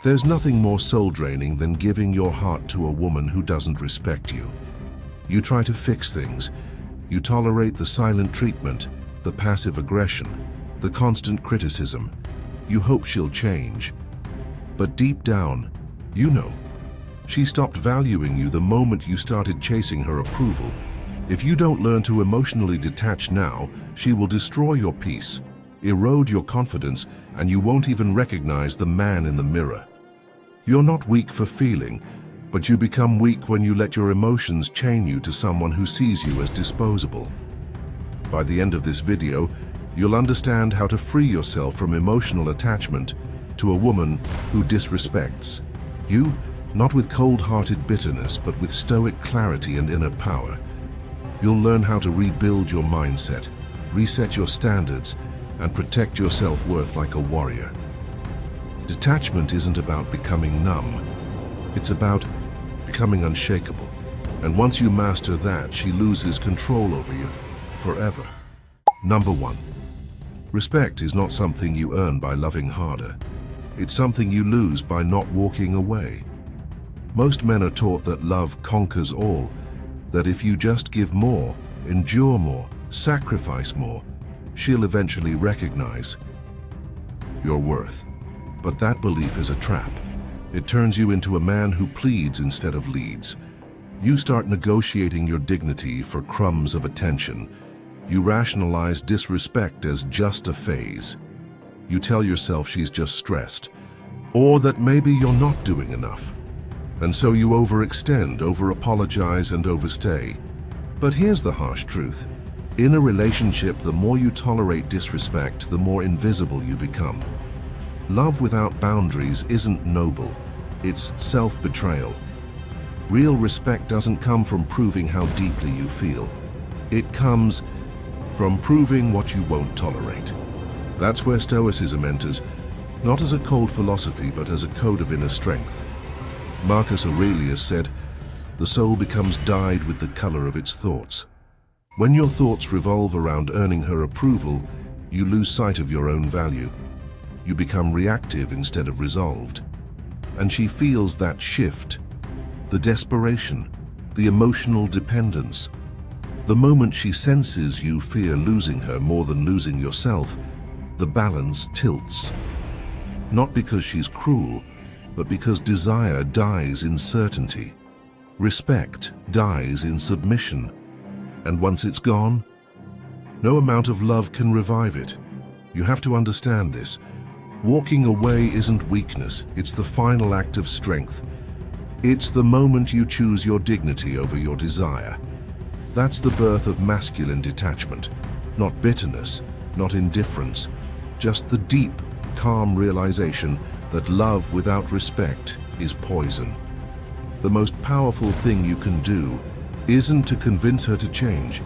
There's nothing more soul-draining than giving your heart to a woman who doesn't respect you. You try to fix things. You tolerate the silent treatment, the passive aggression, the constant criticism. You hope she'll change. But deep down, you know, she stopped valuing you the moment you started chasing her approval. If you don't learn to emotionally detach now, she will destroy your peace, erode your confidence, and you won't even recognize the man in the mirror. You're not weak for feeling, but you become weak when you let your emotions chain you to someone who sees you as disposable. By the end of this video, you'll understand how to free yourself from emotional attachment to a woman who disrespects you, not with cold-hearted bitterness, but with stoic clarity and inner power. You'll learn how to rebuild your mindset, reset your standards, and protect your self-worth like a warrior. Detachment isn't about becoming numb. It's about becoming unshakable. And once you master that, she loses control over you forever. Number 1. Respect is not something you earn by loving harder. It's something you lose by not walking away. Most men are taught that love conquers all, that if you just give more, endure more, sacrifice more, she'll eventually recognize your worth. But that belief is a trap. It turns you into a man who pleads instead of leads. You start negotiating your dignity for crumbs of attention. You rationalize disrespect as just a phase. You tell yourself she's just stressed, or that maybe you're not doing enough. And so you overextend, over-apologize, and overstay. But here's the harsh truth. In a relationship, the more you tolerate disrespect, the more invisible you become. Love without boundaries isn't noble. It's self-betrayal. Real respect doesn't come from proving how deeply you feel. It comes from proving what you won't tolerate. That's where Stoicism enters, not as a cold philosophy, but as a code of inner strength. Marcus Aurelius said, "The soul becomes dyed with the color of its thoughts." When your thoughts revolve around earning her approval, you lose sight of your own value. You become reactive instead of resolved. And she feels that shift, the desperation, the emotional dependence. The moment she senses you fear losing her more than losing yourself, the balance tilts. Not because she's cruel, but because desire dies in certainty. Respect dies in submission. And once it's gone, no amount of love can revive it. You have to understand this. Walking away isn't weakness, it's the final act of strength. It's the moment you choose your dignity over your desire. That's the birth of masculine detachment. Not bitterness, not indifference, just the deep, calm realization that love without respect is poison. The most powerful thing you can do isn't to convince her to change.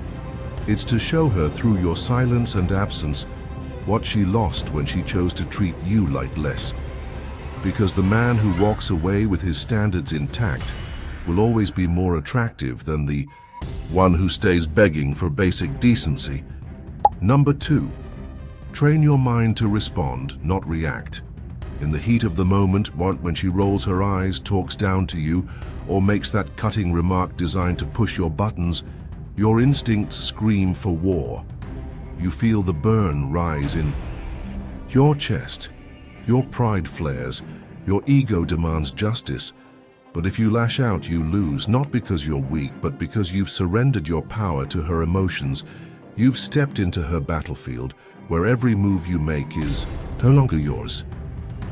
It's to show her through your silence and absence what she lost when she chose to treat you like less. Because the man who walks away with his standards intact will always be more attractive than the one who stays begging for basic decency. Number 2, train your mind to respond, not react. In the heat of the moment, when she rolls her eyes, talks down to you, or makes that cutting remark designed to push your buttons, your instincts scream for war. You feel the burn rise in your chest. Your pride flares. Your ego demands justice. But if you lash out, you lose, not because you're weak, but because you've surrendered your power to her emotions. You've stepped into her battlefield, where every move you make is no longer yours.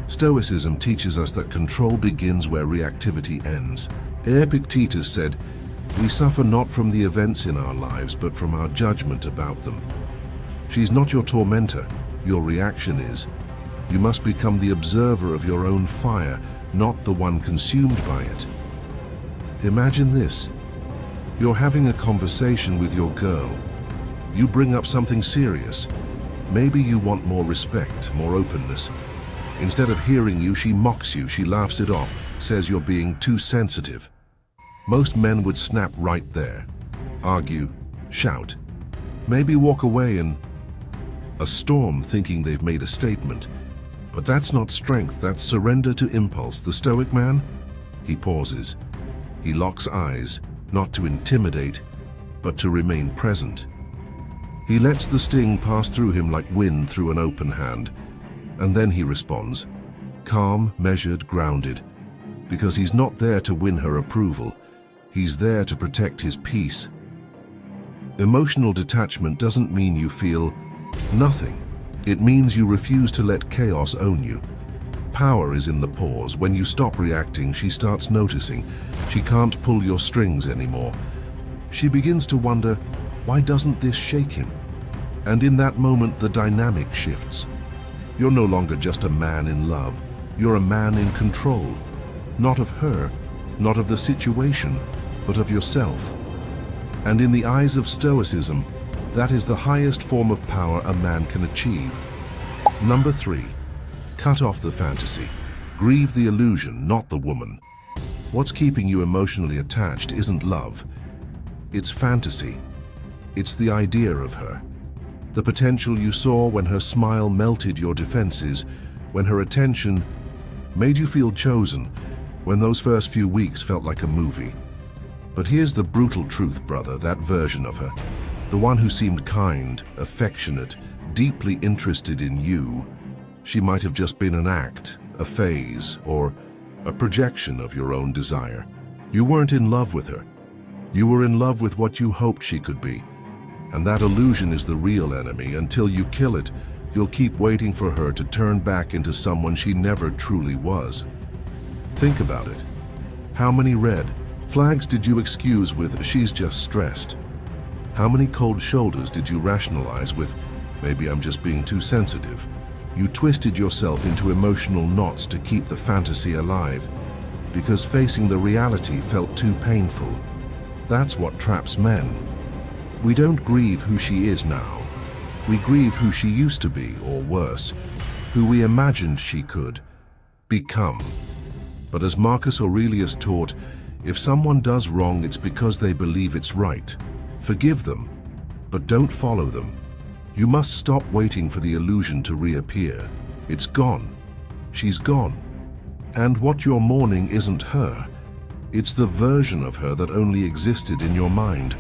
Stoicism teaches us that control begins where reactivity ends. Epictetus said, "We suffer not from the events in our lives, but from our judgment about them." She's not your tormentor, your reaction is. You must become the observer of your own fire, not the one consumed by it. Imagine this. You're having a conversation with your girl. You bring up something serious. Maybe you want more respect, more openness. Instead of hearing you, she mocks you, she laughs it off, says you're being too sensitive. Most men would snap right there, argue, shout, maybe walk away in a storm thinking they've made a statement. But that's not strength, that's surrender to impulse. The Stoic man? He pauses. He locks eyes, not to intimidate, but to remain present. He lets the sting pass through him like wind through an open hand, and then he responds, calm, measured, grounded, because he's not there to win her approval. He's there to protect his peace. Emotional detachment doesn't mean you feel nothing. It means you refuse to let chaos own you. Power is in the pause. When you stop reacting, she starts noticing. She can't pull your strings anymore. She begins to wonder, why doesn't this shake him? And in that moment, the dynamic shifts. You're no longer just a man in love. You're a man in control. Not of her, not of the situation, but of yourself. And in the eyes of Stoicism, that is the highest form of power a man can achieve. Number 3. Cut off the fantasy. Grieve the illusion, not the woman. What's keeping you emotionally attached isn't love. It's fantasy. It's the idea of her. The potential you saw when her smile melted your defenses, when her attention made you feel chosen, when those first few weeks felt like a movie. But here's the brutal truth, brother, that version of her, the one who seemed kind, affectionate, deeply interested in you, she might have just been an act, a phase, or a projection of your own desire. You weren't in love with her. You were in love with what you hoped she could be. And that illusion is the real enemy. Until you kill it, you'll keep waiting for her to turn back into someone she never truly was. Think about it. How many red flags did you excuse with, she's just stressed? How many cold shoulders did you rationalize with, maybe I'm just being too sensitive? You twisted yourself into emotional knots to keep the fantasy alive, because facing the reality felt too painful. That's what traps men. We don't grieve who she is now. We grieve who she used to be, or worse, who we imagined she could become. But as Marcus Aurelius taught, if someone does wrong, it's because they believe it's right. Forgive them, but don't follow them. You must stop waiting for the illusion to reappear. It's gone. She's gone. And what you're mourning isn't her. It's the version of her that only existed in your mind.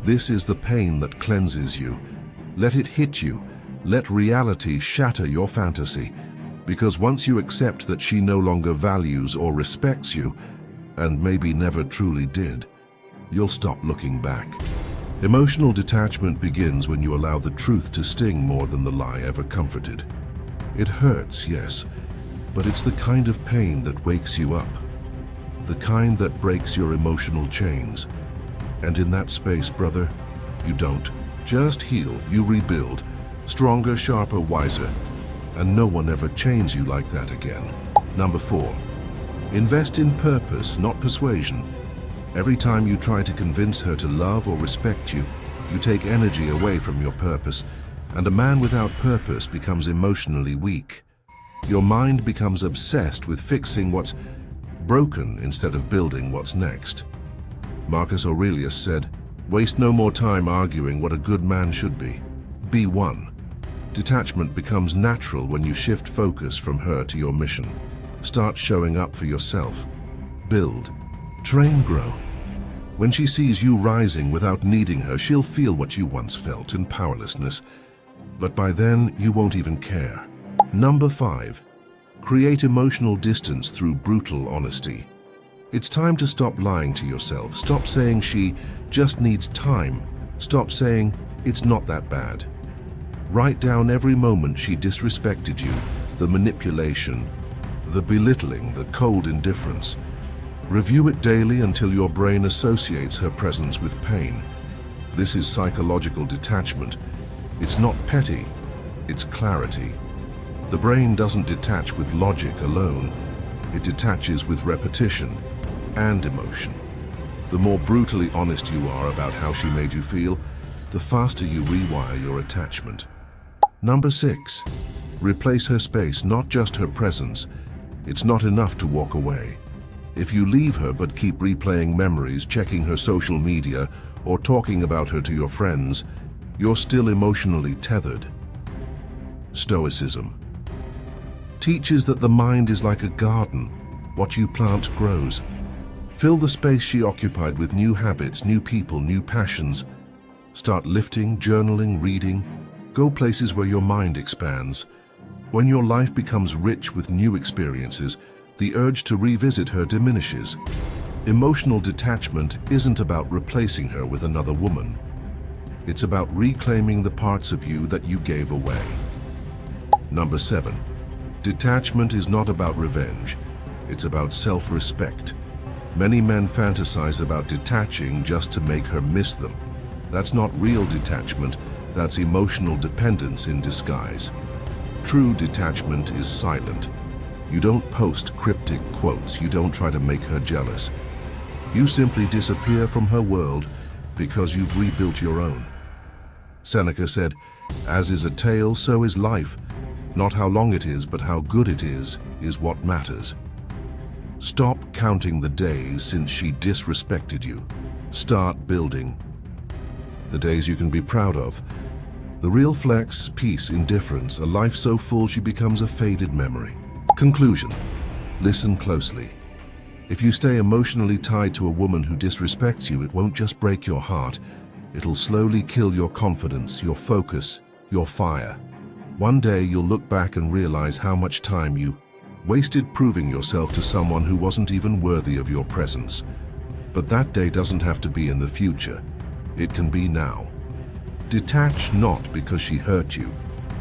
This is the pain that cleanses you. Let it hit you. Let reality shatter your fantasy. Because once you accept that she no longer values or respects you, and maybe never truly did, you'll stop looking back. Emotional detachment begins when you allow the truth to sting more than the lie ever comforted. It hurts, yes, but it's the kind of pain that wakes you up. The kind that breaks your emotional chains. And in that space, brother, you don't just heal, you rebuild. Stronger, sharper, wiser. And no one ever chains you like that again. Number 4. Invest in purpose, not persuasion. Every time you try to convince her to love or respect you, you take energy away from your purpose, and a man without purpose becomes emotionally weak. Your mind becomes obsessed with fixing what's broken instead of building what's next. Marcus Aurelius said, "Waste no more time arguing what a good man should be. Be one." Detachment becomes natural when you shift focus from her to your mission. Start showing up for yourself. Build. Train, grow. When she sees you rising without needing her, she'll feel what you once felt in powerlessness. But by then, you won't even care. Number 5. Create emotional distance through brutal honesty. It's time to stop lying to yourself. Stop saying she just needs time. Stop saying it's not that bad. Write down every moment she disrespected you, the manipulation, the belittling, the cold indifference. Review it daily until your brain associates her presence with pain. This is psychological detachment. It's not petty, it's clarity. The brain doesn't detach with logic alone. It detaches with repetition and emotion. The more brutally honest you are about how she made you feel, the faster you rewire your attachment. Number 6. Replace her space, not just her presence. It's not enough to walk away. If you leave her but keep replaying memories, checking her social media, or talking about her to your friends, you're still emotionally tethered. Stoicism. teaches that the mind is like a garden. What you plant grows. Fill the space she occupied with new habits, new people, new passions. Start lifting, journaling, reading. Go places where your mind expands. When your life becomes rich with new experiences, the urge to revisit her diminishes. Emotional detachment isn't about replacing her with another woman. It's about reclaiming the parts of you that you gave away. Number 7. Detachment is not about revenge. It's about self-respect. Many men fantasize about detaching just to make her miss them. That's not real detachment, that's emotional dependence in disguise. True detachment is silent. You don't post cryptic quotes, you don't try to make her jealous. You simply disappear from her world because you've rebuilt your own. Seneca said, "As is a tale, so is life. Not how long it is, but how good it is what matters." Stop counting the days since she disrespected you. Start building. The days you can be proud of. The real flex, peace, indifference, a life so full she becomes a faded memory. Conclusion. Listen closely. If you stay emotionally tied to a woman who disrespects you, it won't just break your heart. It'll slowly kill your confidence, your focus, your fire. One day you'll look back and realize how much time you wasted proving yourself to someone who wasn't even worthy of your presence. But that day doesn't have to be in the future. It can be now. Detach not because she hurt you,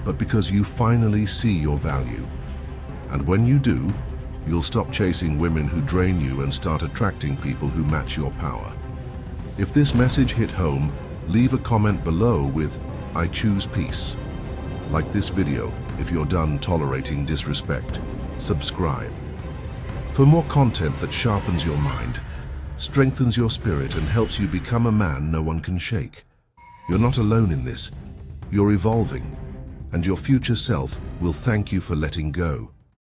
but because you finally see your value. And when you do, you'll stop chasing women who drain you and start attracting people who match your power. If this message hit home, leave a comment below with "I choose peace." Like this video if you're done tolerating disrespect. Subscribe. For more content that sharpens your mind, strengthens your spirit, and helps you become a man no one can shake. You're not alone in this. You're evolving, and your future self will thank you for letting go.